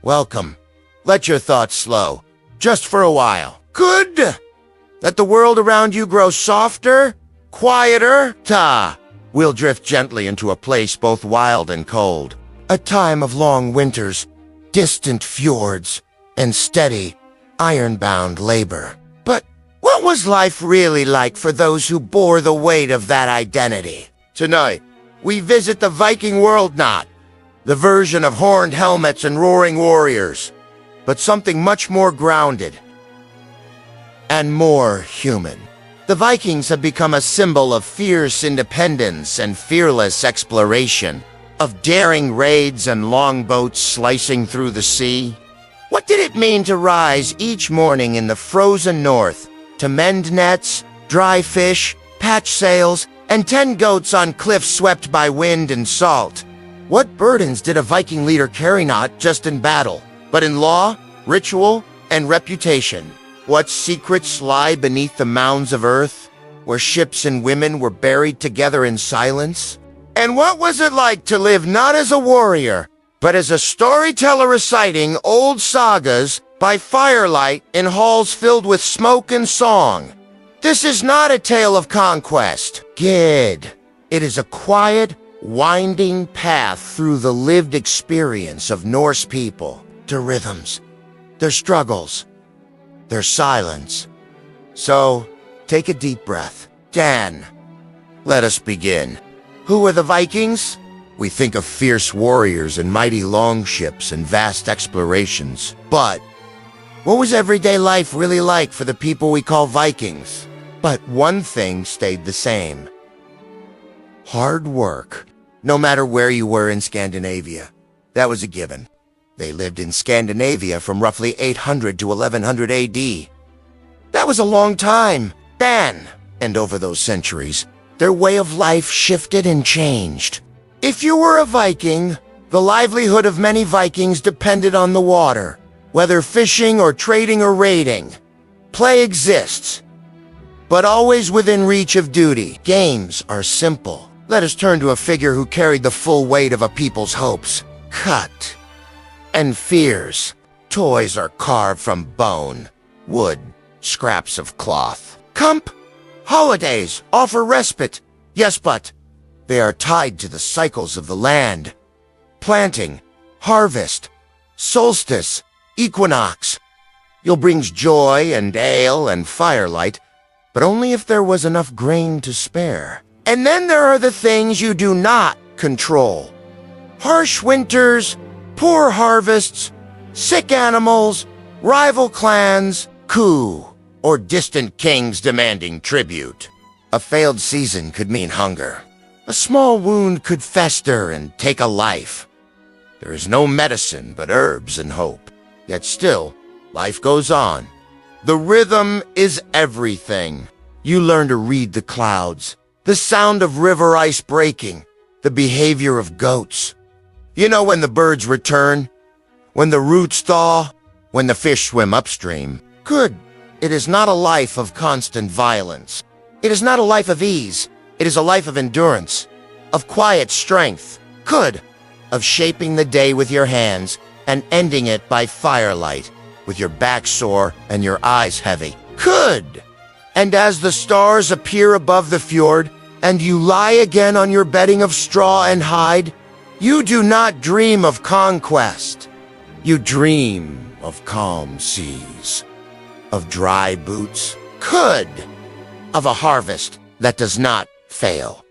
Welcome. Let your thoughts slow, just for a while. Good! Let the world around you grow softer, quieter. We'll drift gently into a place both wild and cold. A time of long winters, distant fjords, and steady, iron-bound labor. But what was life really like for those who bore the weight of that identity? Tonight, we visit the Viking world, not the version of horned helmets and roaring warriors, but something much more grounded and more human. The Vikings have become a symbol of fierce independence and fearless exploration, of daring raids and longboats slicing through the sea. What did it mean to rise each morning in the frozen north, to mend nets, dry fish, patch sails, and tend goats on cliffs swept by wind and salt? What burdens did a Viking leader carry not just in battle, but in law, ritual, and reputation? What secrets lie beneath the mounds of earth, where ships and women were buried together in silence? And what was it like to live not as a warrior, but as a storyteller reciting old sagas by firelight in halls filled with smoke and song? This is not a tale of conquest, kid. It is a quiet, winding path through the lived experience of Norse people, their rhythms, their struggles, their silence. So, take a deep breath. Dan, let us begin. Who were the Vikings? We think of fierce warriors and mighty longships and vast explorations. But what was everyday life really like for the people we call Vikings? But one thing stayed the same. Hard work. No matter where you were in Scandinavia, that was a given. They lived in Scandinavia from roughly 800 to 1100 AD. That was a long time, Dan. And over those centuries, their way of life shifted and changed. If you were a Viking, the livelihood of many Vikings depended on the water, whether fishing or trading or raiding. Play exists, but always within reach of duty. Games are simple. Let us turn to a figure who carried the full weight of a people's hopes, cut, and fears. Toys are carved from bone, wood, scraps of cloth. Comp, holidays offer respite, yes, but they are tied to the cycles of the land. Planting, harvest, solstice, equinox. You'll bring joy and ale and firelight, but only if there was enough grain to spare. And then there are the things you do not control. Harsh winters, poor harvests, sick animals, rival clans, coup, or distant kings demanding tribute. A failed season could mean hunger. A small wound could fester and take a life. There is no medicine but herbs and hope. Yet still, life goes on. The rhythm is everything. You learn to read the clouds, the sound of river ice breaking, the behavior of goats. You know when the birds return, when the roots thaw, when the fish swim upstream. Good. It is not a life of constant violence. It is not a life of ease. It is a life of endurance, of quiet strength. Good. Of shaping the day with your hands and ending it by firelight, with your back sore and your eyes heavy. Good. And as the stars appear above the fjord, and you lie again on your bedding of straw and hide, you do not dream of conquest. You dream of calm seas, of dry boots, could, of a harvest that does not fail.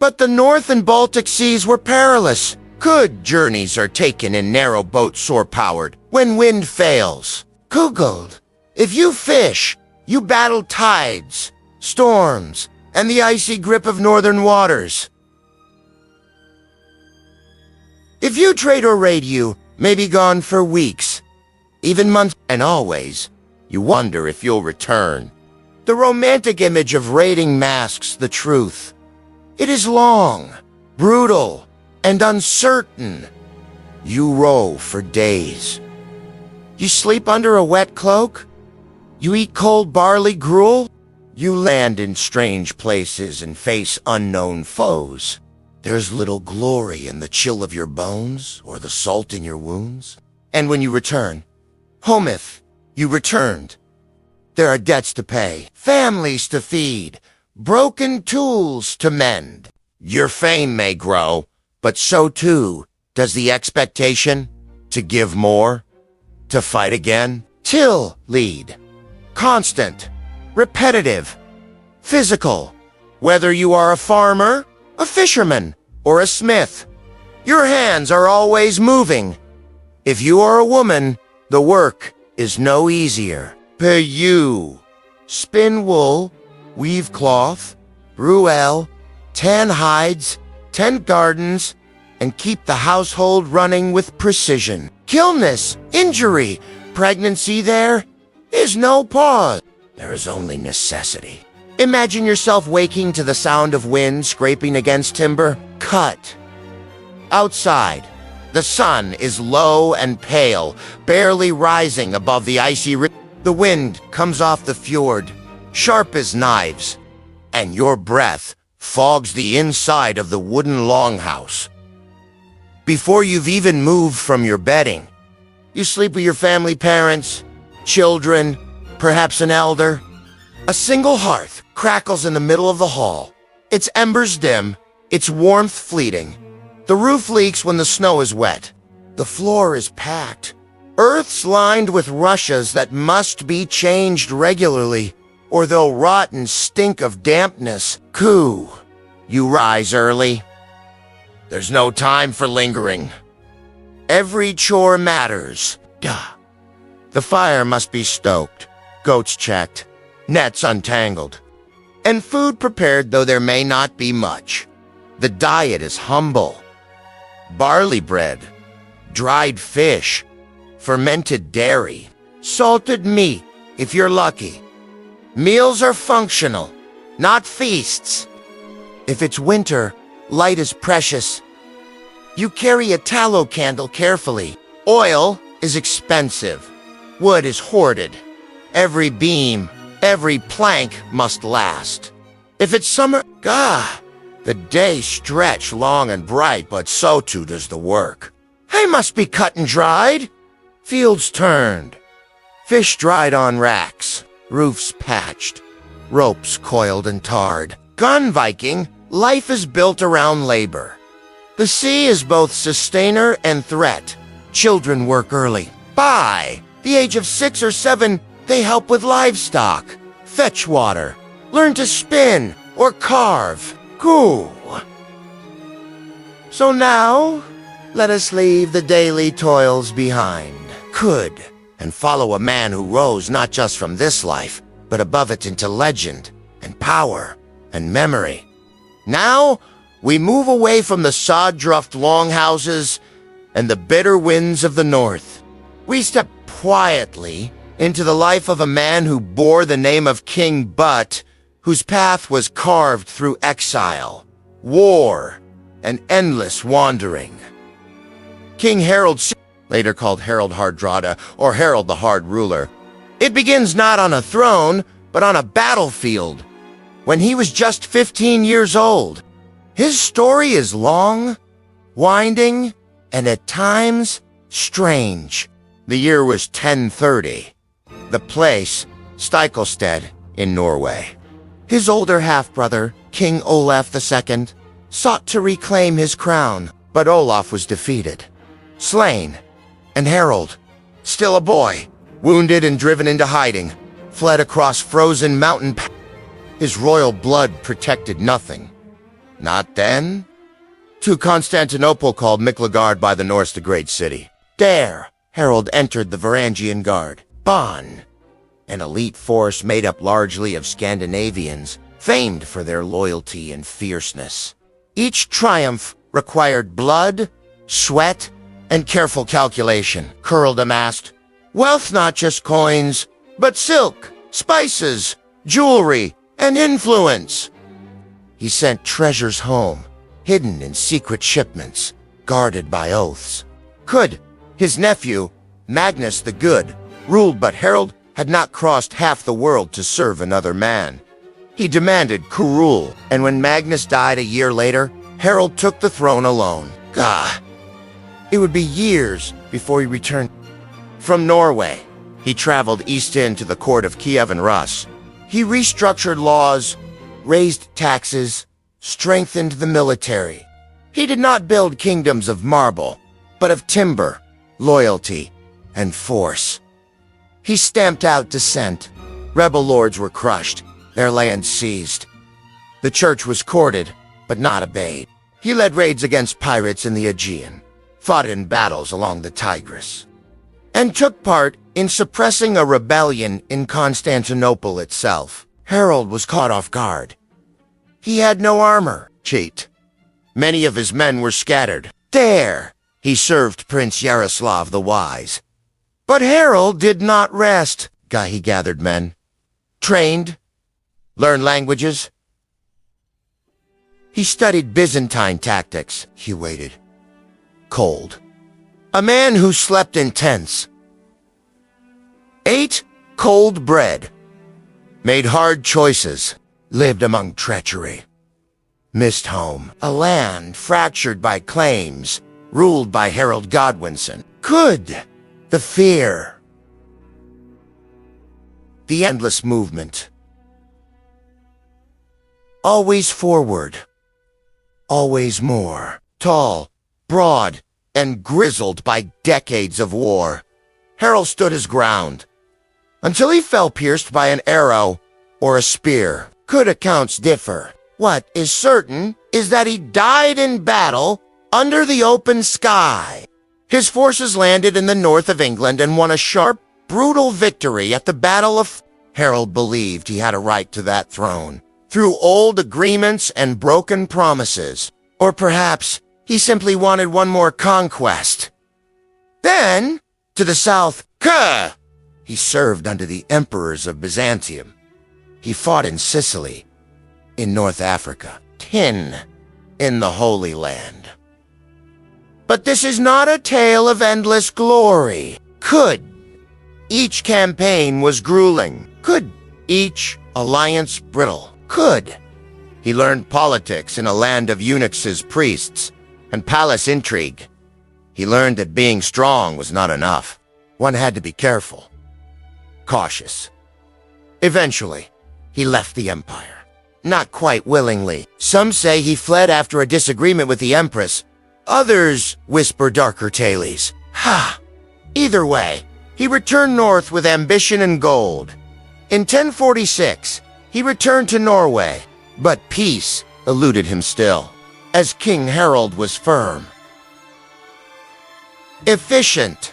But the North and Baltic seas were perilous. Good journeys are taken in narrow boats shore-powered when wind fails. Googled. If you fish, you battle tides, storms, and the icy grip of northern waters. If you trade or raid, you may be gone for weeks, even months, and always, you wonder if you'll return. The romantic image of raiding masks the truth. It is long, brutal, and uncertain. You row for days. You sleep under a wet cloak? You eat cold barley gruel? You land in strange places and face unknown foes. There's little glory in the chill of your bones or the salt in your wounds. And when you return, hometh, you returned. There are debts to pay, families to feed, broken tools to mend. Your fame may grow, but so too does the expectation to give more, to fight again. Till lead. Constant, repetitive, physical. Whether you are a farmer, a fisherman, or a smith, your hands are always moving. If you are a woman, the work is no easier. You spin wool, weave cloth, brew ale, tan hides, tend gardens, and keep the household running with precision. Illness, injury, pregnancy, there is no pause. There is only necessity. Imagine yourself waking to the sound of wind scraping against timber. Cut. Outside, the sun is low and pale, barely rising above the icy ridge. The wind comes off the fjord, sharp as knives, and your breath fogs the inside of the wooden longhouse. Before you've even moved from your bedding, you sleep with your family, parents, children, perhaps an elder. A single hearth crackles in the middle of the hall. Its embers dim, its warmth fleeting. The roof leaks when the snow is wet. The floor is packed. Earth's lined with rushes that must be changed regularly, or they'll rot and stink of dampness. Coo. You rise early. There's no time for lingering. Every chore matters. Duh. The fire must be stoked, goats checked, nets untangled, and food prepared, though there may not be much. The diet is humble. Barley bread, dried fish, fermented dairy, salted meat, if you're lucky. Meals are functional, not feasts. If it's winter, light is precious. You carry a tallow candle carefully. Oil is expensive. Wood is hoarded. Every beam, every plank must last. If it's summer, the days stretch long and bright, but so too does the work. Hay must be cut and dried, fields turned, fish dried on racks, roofs patched, ropes coiled and tarred. Viking, life is built around labor. The sea is both sustainer and threat. Children work early. By the age of 6 or 7, they help with livestock, fetch water, learn to spin or carve. Cool. So now, let us leave the daily toils behind. And follow a man who rose not just from this life, but above it into legend and power and memory. Now, we move away from the sod-druffed longhouses and the bitter winds of the north. We step quietly into the life of a man who bore the name of King, but whose path was carved through exile, war, and endless wandering. King Harold, later called Harold Hardrada or Harold the Hard Ruler. It begins not on a throne, but on a battlefield, when he was just 15 years old. His story is long, winding, and at times strange. The year was 1030. The place, Stiklestad in Norway. His older half-brother, King Olaf II, sought to reclaim his crown, but Olaf was defeated, slain, and Harold, still a boy, wounded and driven into hiding, fled across frozen mountain paths. His royal blood protected nothing. Not then. To Constantinople, called Miklagard by the Norse the Great City. There, Harold entered the Varangian Guard, Ban, an elite force made up largely of Scandinavians, famed for their loyalty and fierceness. Each triumph required blood, sweat, and careful calculation. Kurld amassed wealth, not just coins, but silk, spices, jewelry, and influence. He sent treasures home, hidden in secret shipments, guarded by oaths. His nephew, Magnus the Good, ruled, but Harold had not crossed half the world to serve another man. He demanded Kurul, and when Magnus died a year later, Harold took the throne alone. It would be years before he returned. From Norway, he traveled east into the court of Kiev and Rus. He restructured laws, raised taxes, strengthened the military. He did not build kingdoms of marble, but of timber, loyalty, and force. He stamped out dissent. Rebel lords were crushed, their land seized. The church was courted, but not obeyed. He led raids against pirates in the Aegean, fought in battles along the Tigris, and took part in suppressing a rebellion in Constantinople itself. Harold was caught off guard. He had no armor. Cheat. Many of his men were scattered. There, he served Prince Yaroslav the Wise. But Harold did not rest. He gathered men, trained, learned languages. He studied Byzantine tactics. He waited. Cold. A man who slept in tents. Ate cold bread. Made hard choices. Lived among treachery. Missed home. A land fractured by claims. Ruled by Harold Godwinson. Could. The fear. The endless movement. Always forward. Always more. Tall, broad, and grizzled by decades of war, Harold stood his ground, until he fell pierced by an arrow or a spear. Could accounts differ? What is certain is that he died in battle under the open sky. His forces landed in the north of England and won a sharp, brutal victory at the Battle of... Harold believed he had a right to that throne, through old agreements and broken promises. Or perhaps he simply wanted one more conquest. Then, to the south, he served under the emperors of Byzantium. He fought in Sicily, in North Africa, in the Holy Land. But this is not a tale of endless glory. Each campaign was grueling. Each alliance brittle. He learned politics in a land of eunuchs, priests, and palace intrigue. He learned that being strong was not enough. One had to be careful, cautious. Eventually, he left the empire. Not quite willingly. Some say he fled after a disagreement with the empress. Others whisper darker tales. Either way, he returned north with ambition and gold. In 1046, he returned to Norway, but peace eluded him still, as King Harold was firm. Efficient.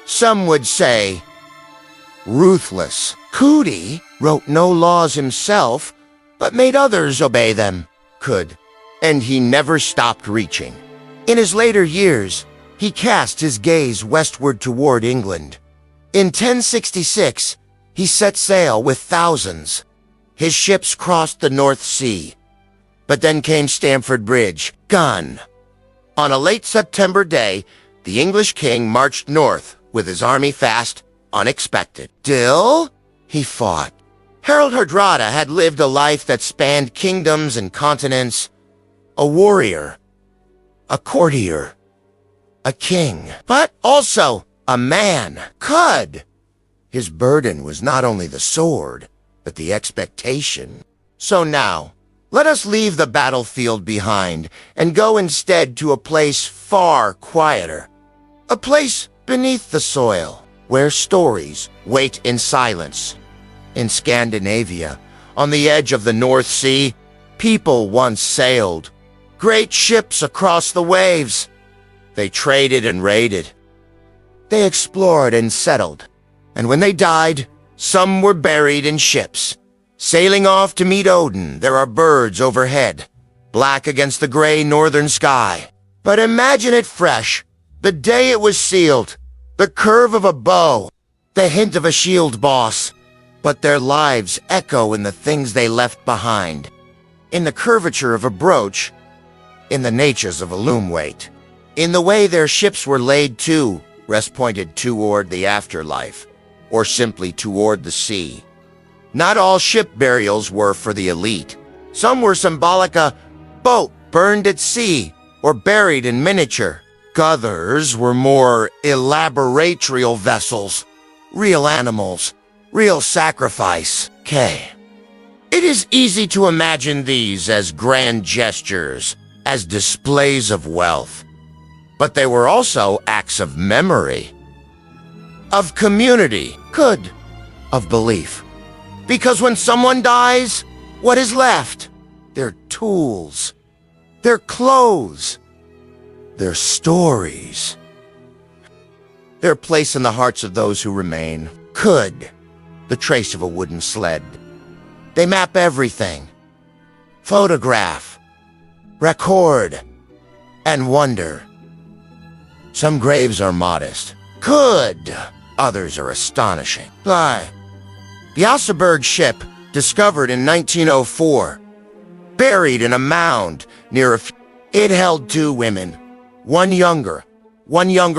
Some would say ruthless. Cootie wrote no laws himself, but made others obey them. And he never stopped reaching. In his later years, he cast his gaze westward toward England. In 1066, he set sail with thousands. His ships crossed the North Sea. But then came Stamford Bridge, gone. On a late September day, the English king marched north with his army fast, unexpected. Still, he fought. Harold Hardrada had lived a life that spanned kingdoms and continents. A warrior, a courtier, a king, but also a man. His burden was not only the sword, but the expectation. So now, let us leave the battlefield behind and go instead to a place far quieter. A place beneath the soil, where stories wait in silence. In Scandinavia, on the edge of the North Sea, people once sailed. Great ships across the waves. They traded and raided. They explored and settled. And when they died, some were buried in ships. Sailing off to meet Odin, there are birds overhead, black against the gray northern sky. But imagine it fresh, the day it was sealed, the curve of a bow, the hint of a shield boss. But their lives echo in the things they left behind, in the curvature of a brooch, in the natures of a loom weight, in the way their ships were laid to, rest pointed toward the afterlife, or simply toward the sea. Not all ship burials were for the elite. Some were symbolic, a boat burned at sea or buried in miniature. others were more elaboratorial vessels, real animals, real sacrifice. It is easy to imagine these as grand gestures, as displays of wealth. But they were also acts of memory, of community, of belief. Because when someone dies, what is left? Their tools, their clothes, their stories, their place in the hearts of those who remain. The trace of a wooden sled. They map everything. Photograph, record, and wonder. Some graves are modest. Others are astonishing. The Oseberg ship, discovered in 1904, buried in a mound near It held 2 women, one younger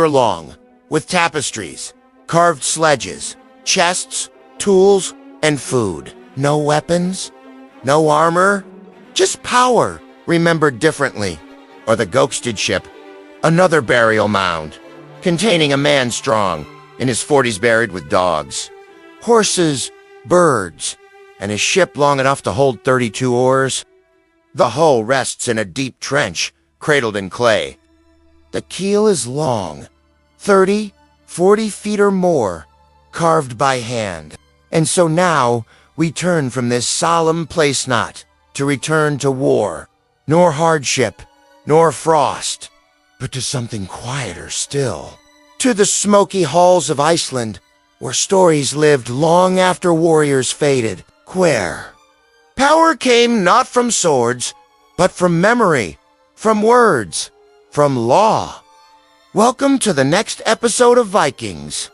long, with tapestries, carved sledges, chests, tools, and food. No weapons, no armor, just power, remembered differently. Or the Ghosted ship, another burial mound, containing a man strong, in his 40s buried with dogs, horses, birds, and a ship long enough to hold 32 oars. The hull rests in a deep trench, cradled in clay. The keel is long, 30, 40 feet or more, carved by hand. And so now we turn from this solemn place not to return to war, nor hardship, nor frost, but to something quieter still. To the smoky halls of Iceland, where stories lived long after warriors faded. Power came not from swords, but from memory, from words, from law. Welcome to the next episode of Vikings.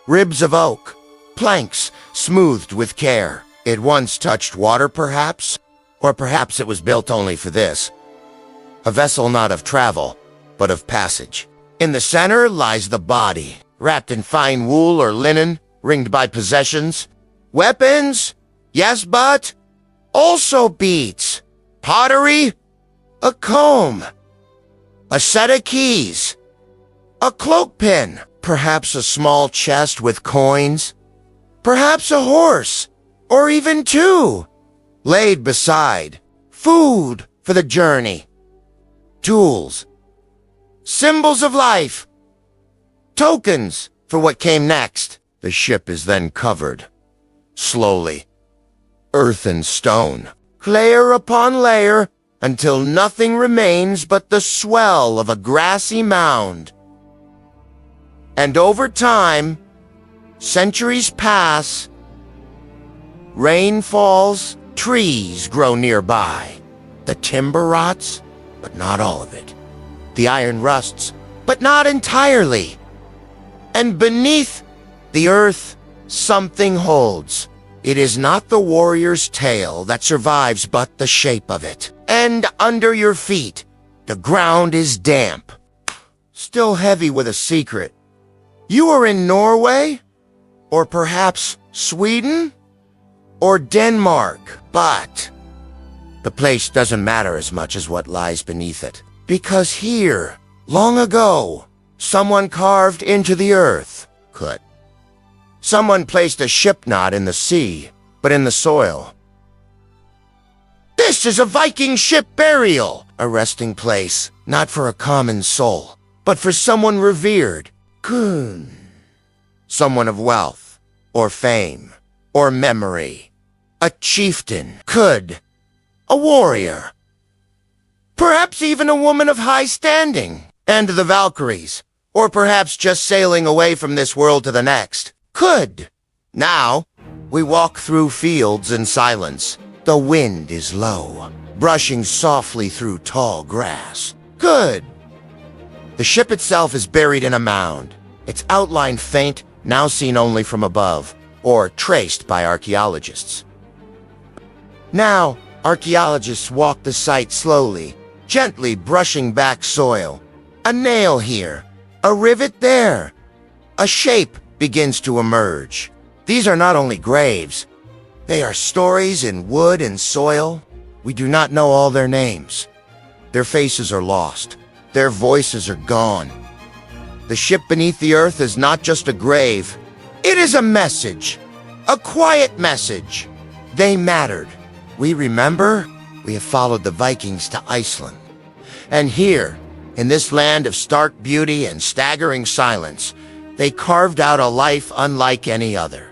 Ribs of oak, planks smoothed with care. It once touched water, perhaps? Or perhaps it was built only for this. A vessel not of travel, but of passage. In the center lies the body, wrapped in fine wool or linen, ringed by possessions. Weapons? Yes, but also beads, pottery, a comb, a set of keys, a cloak pin, perhaps a small chest with coins, perhaps a horse, or even 2, laid beside, food for the journey, tools, symbols of life, tokens for what came next. The ship is then covered, slowly, earth and stone, layer upon layer, until nothing remains but the swell of a grassy mound. And over time, centuries pass, rain falls, trees grow nearby. The timber rots, but not all of it. The iron rusts, but not entirely. And beneath the earth, something holds. It is not the warrior's tale that survives, but the shape of it. And under your feet, the ground is damp, still heavy with a secret. You are in Norway, or perhaps Sweden, or Denmark, but the place doesn't matter as much as what lies beneath it. Because here, long ago, someone carved into the earth. Someone placed a ship not in the sea, but in the soil. This is a Viking ship burial, a resting place, not for a common soul, but for someone revered. Someone of wealth, or fame, or memory. A chieftain, a warrior. Perhaps even a woman of high standing. And the Valkyries, or perhaps just sailing away from this world to the next. Now, we walk through fields in silence. The wind is low, brushing softly through tall grass. The ship itself is buried in a mound, its outline faint, now seen only from above, or traced by archaeologists. Now, archaeologists walk the site slowly, gently brushing back soil. A nail here, a rivet there. A shape begins to emerge. These are not only graves, they are stories in wood and soil. We do not know all their names. Their faces are lost, Their voices are gone. The ship beneath the earth is not just a grave. It is a message. A quiet message. They mattered. We remember? We have followed the Vikings to Iceland. And here, in this land of stark beauty and staggering silence, they carved out a life unlike any other.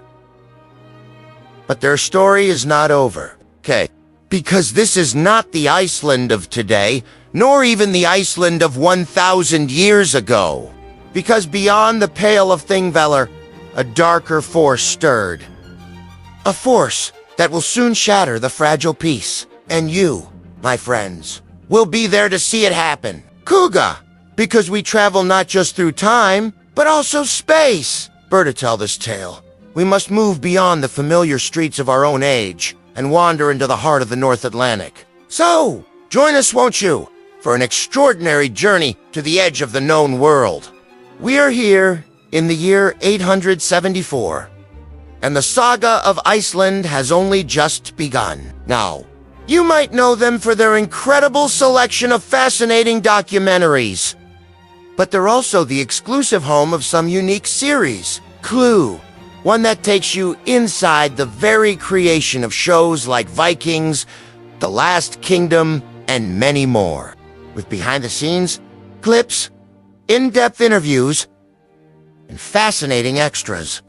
But their story is not over, okay? Because this is not the Iceland of today, nor even the Iceland of 1,000 years ago. Because beyond the Pale of Thingvellir, a darker force stirred. A force that will soon shatter the fragile peace. And you, my friends, will be there to see it happen. Kuga! Because we travel not just through time, but also space. To tell this tale, we must move beyond the familiar streets of our own age and wander into the heart of the North Atlantic. So, join us, won't you, for an extraordinary journey to the edge of the known world. We are here in the year 874, and the saga of Iceland has only just begun. Now, you might know them for their incredible selection of fascinating documentaries, but they're also the exclusive home of some unique series. Clue, one that takes you inside the very creation of shows like Vikings, The Last Kingdom, and many more. With behind-the-scenes, clips, in-depth interviews, and fascinating extras.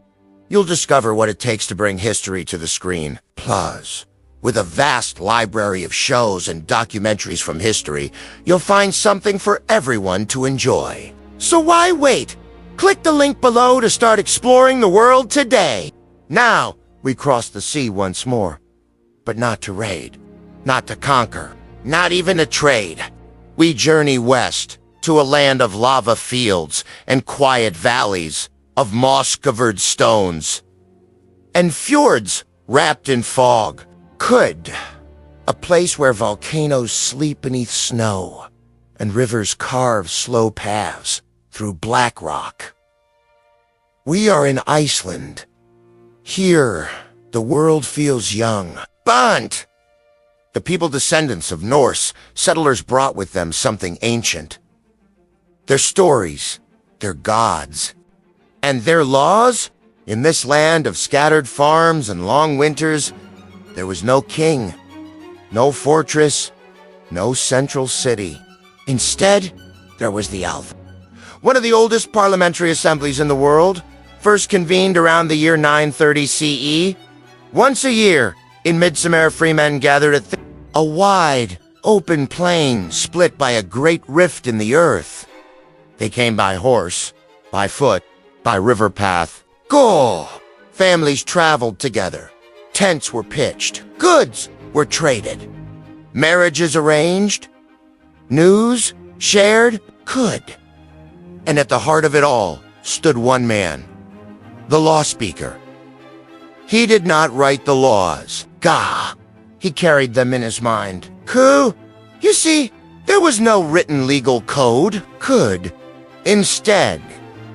You'll discover what it takes to bring history to the screen. Plus, with a vast library of shows and documentaries from history, you'll find something for everyone to enjoy. So why wait? Click the link below to start exploring the world today. Now, we cross the sea once more. But not to raid, not to conquer, not even to trade. We journey west to a land of lava fields and quiet valleys, of moss-covered stones, and fjords wrapped in fog. A place where volcanoes sleep beneath snow, and rivers carve slow paths through black rock. We are in Iceland. Here, the world feels young. Bunt! The people descendants of Norse settlers brought with them something ancient. Their stories, their gods, and their laws. In this land of scattered farms and long winters, there was no king, no fortress, no central city. Instead, there was the Alth, one of the oldest parliamentary assemblies in the world, first convened around the year 930 CE. Once a year, in midsummer, free men gathered at a wide, open plain split by a great rift in the earth. They came by horse, by foot, by river path. Go! Families traveled together. Tents were pitched. Goods were traded. Marriages arranged. News shared. And at the heart of it all stood one man, the law speaker. He did not write the laws. He carried them in his mind. You see, there was no written legal code. Instead,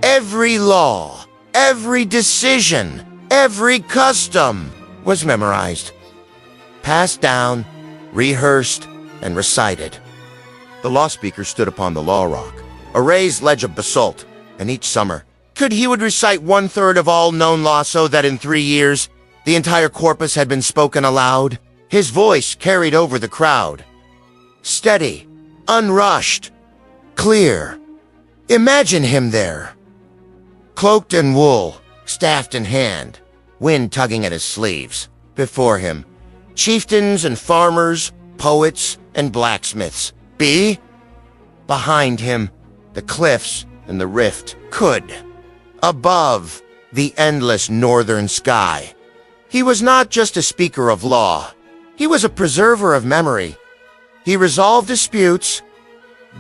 every law, every decision, every custom was memorized, passed down, rehearsed, and recited. The law speaker stood upon the law rock, a raised ledge of basalt, and each summer, he would recite 1/3 of all known law so that in 3 years, the entire corpus had been spoken aloud. His voice carried over the crowd. Steady, unrushed, clear. Imagine him there, cloaked in wool, staff in hand, wind tugging at his sleeves. Before him, chieftains and farmers, poets and blacksmiths. Behind him, the cliffs and the rift. Above, the endless northern sky. He was not just a speaker of law. He was a preserver of memory. He resolved disputes,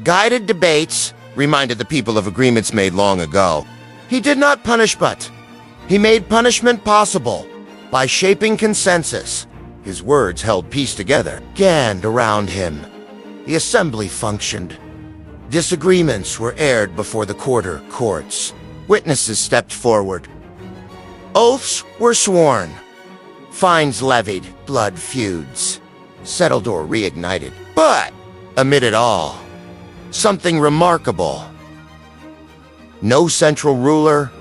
guided debates, reminded the people of agreements made long ago. He did not punish, but he made punishment possible by shaping consensus. His words held peace together. Gained around him, the assembly functioned. Disagreements were aired before the courts. Witnesses stepped forward. Oaths were sworn. Fines levied. Blood feuds settled or reignited. But amid it all, something remarkable. No central ruler,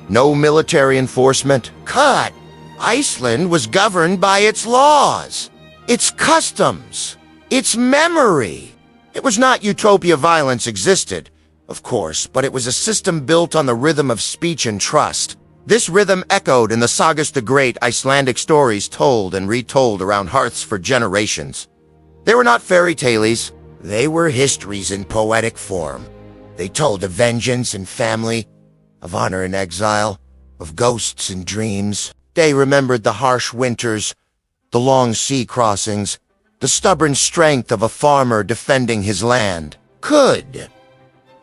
no military enforcement. Cut! Iceland was governed by its laws, its customs, its memory. It was not utopia. Violence existed, of course, but it was a system built on the rhythm of speech and trust. This rhythm echoed in the sagas, the great Icelandic stories told and retold around hearths for generations. They were not fairy tales, they were histories in poetic form. They told of vengeance and family, of honor and exile, of ghosts and dreams. They remembered the harsh winters, the long sea crossings, the stubborn strength of a farmer defending his land. Could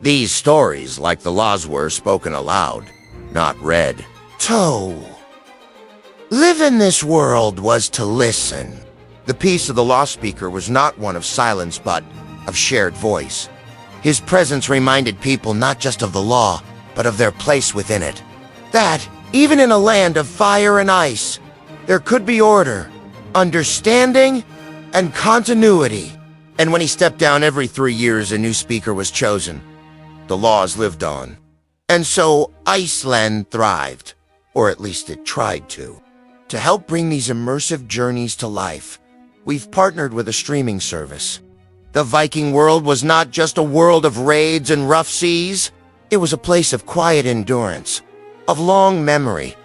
these stories, like the laws, were spoken aloud, not read? To live in this world was to listen. The peace of the law speaker was not one of silence, but of shared voice. His presence reminded people not just of the law, but of their place within it. That, even in a land of fire and ice, there could be order, understanding, and continuity. And when he stepped down every 3 years, a new speaker was chosen. The laws lived on. And so Iceland thrived, or at least it tried to. To help bring these immersive journeys to life, we've partnered with a streaming service. The Viking world was not just a world of raids and rough seas. It was a place of quiet endurance, of long memory,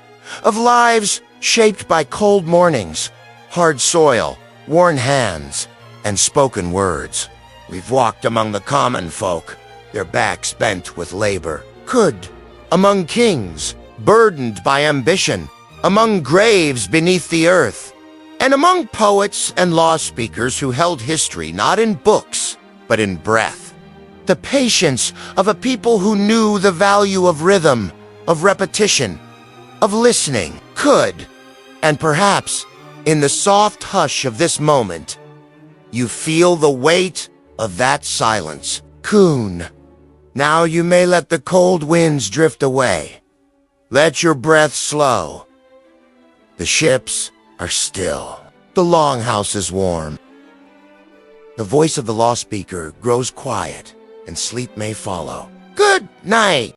of lives shaped by cold mornings, hard soil, worn hands, and spoken words. We've walked among the common folk, their backs bent with labor. Could, among kings, burdened by ambition, among graves beneath the earth, and among poets and law speakers who held history not in books, but in breath. The patience of a people who knew the value of rhythm, of repetition, of listening. Could, and perhaps, in the soft hush of this moment, you feel the weight of that silence. Coon, now you may let the cold winds drift away. Let your breath slow. The ships are still. The longhouse is warm. The voice of the law speaker grows quiet, and sleep may follow. Good night.